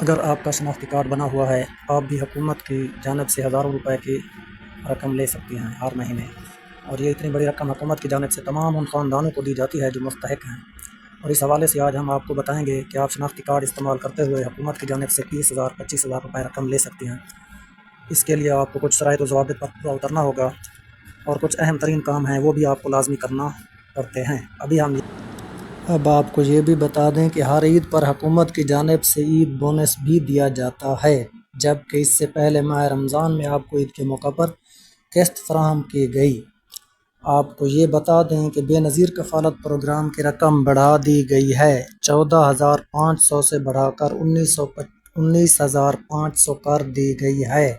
اگر آپ کا شناختی کارڈ بنا ہوا ہے آپ بھی حکومت کی جانب سے ہزاروں روپے کی رقم لے سکتی ہیں ہر مہینے، اور یہ اتنی بڑی رقم حکومت کی جانب سے تمام ان خاندانوں کو دی جاتی ہے جو مستحق ہیں۔ اور اس حوالے سے آج ہم آپ کو بتائیں گے کہ آپ شناختی کارڈ استعمال کرتے ہوئے حکومت کی جانب سے 20,000 25,000 روپے رقم لے سکتی ہیں۔ اس کے لیے آپ کو کچھ شرائط و ضوابط پر پورا اترنا ہوگا، اور کچھ اہم ترین کام ہیں وہ بھی آپ کو لازمی کرنا پڑتے ہیں۔ اب آپ کو یہ بھی بتا دیں کہ ہر عید پر حکومت کی جانب سے عید بونس بھی دیا جاتا ہے، جبکہ اس سے پہلے ماہ رمضان میں آپ کو عید کے موقع پر قسط فراہم کی گئی۔ آپ کو یہ بتا دیں کہ بے نظیر کفالت پروگرام کی رقم بڑھا دی گئی ہے، 14,500 سے بڑھا کر 19,500 کر دی گئی ہے،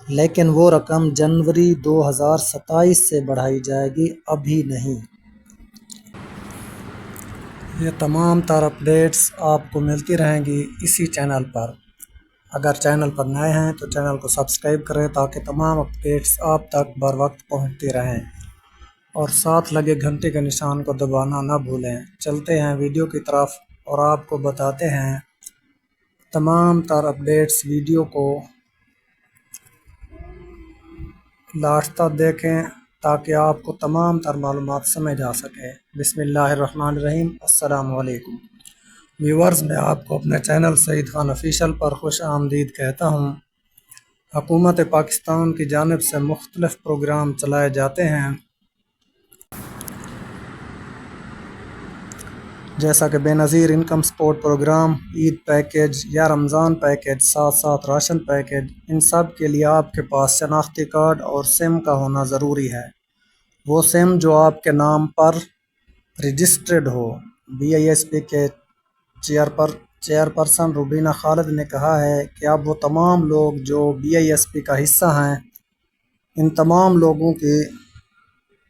لیکن وہ رقم جنوری 2027 سے بڑھائی جائے گی، ابھی نہیں۔ یہ تمام تر اپڈیٹس آپ کو ملتی رہیں گی اسی چینل پر۔ اگر چینل پر نئے ہیں تو چینل کو سبسکرائب کریں تاکہ تمام اپڈیٹس آپ تک بر وقت پہنچتی رہیں، اور ساتھ لگے گھنٹی کے نشان کو دبانا نہ بھولیں۔ چلتے ہیں ویڈیو کی طرف اور آپ کو بتاتے ہیں تمام تر اپڈیٹس۔ ویڈیو کو لاسٹ تک دیکھیں تاکہ آپ کو تمام تر معلومات سمجھ آ سکے۔ بسم اللہ الرحمن الرحیم۔ السلام علیکم ویورز، میں آپ کو اپنے چینل سعید خان آفیشیل پر خوش آمدید کہتا ہوں۔ حکومت پاکستان کی جانب سے مختلف پروگرام چلائے جاتے ہیں، جیسا کہ بے نظیر انکم سپورٹ پروگرام، عید پیکیج یا رمضان پیکیج، ساتھ ساتھ راشن پیکیج۔ ان سب کے لیے آپ کے پاس شناختی کارڈ اور سم کا ہونا ضروری ہے، وہ سم جو آپ کے نام پر رجسٹرڈ ہو۔ BISP کے چیئرپرسن روبینہ خالد نے کہا ہے کہ اب وہ تمام لوگ جو BISP کا حصہ ہیں، ان تمام لوگوں کی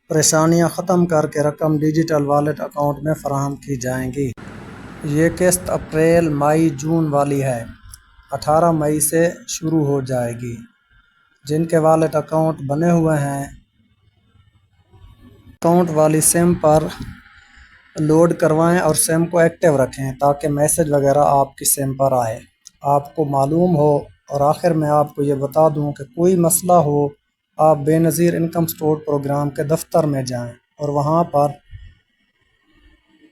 پریشانیاں ختم کر کے رقم ڈیجیٹل والیٹ اکاؤنٹ میں فراہم کی جائیں گی۔ یہ قسط اپریل، مئی، جون والی ہے، 18 مئی سے شروع ہو جائے گی۔ جن کے والیٹ اکاؤنٹ بنے ہوئے ہیں، اکاؤنٹ والی سم پر لوڈ کروائیں اور سم کو ایکٹیو رکھیں تاکہ میسج وغیرہ آپ کی سم پر آئے، آپ کو معلوم ہو۔ اور آخر میں آپ کو یہ بتا دوں کہ کوئی مسئلہ ہو آپ بے نظیر انکم سپورٹ پروگرام کے دفتر میں جائیں اور وہاں پر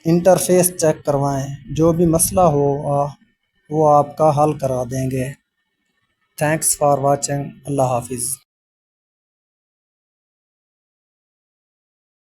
انٹرفیس چیک کروائیں، جو بھی مسئلہ ہو وہ آپ کا حل کرا دیں گے۔ Thanks for watching. اللہ حافظ۔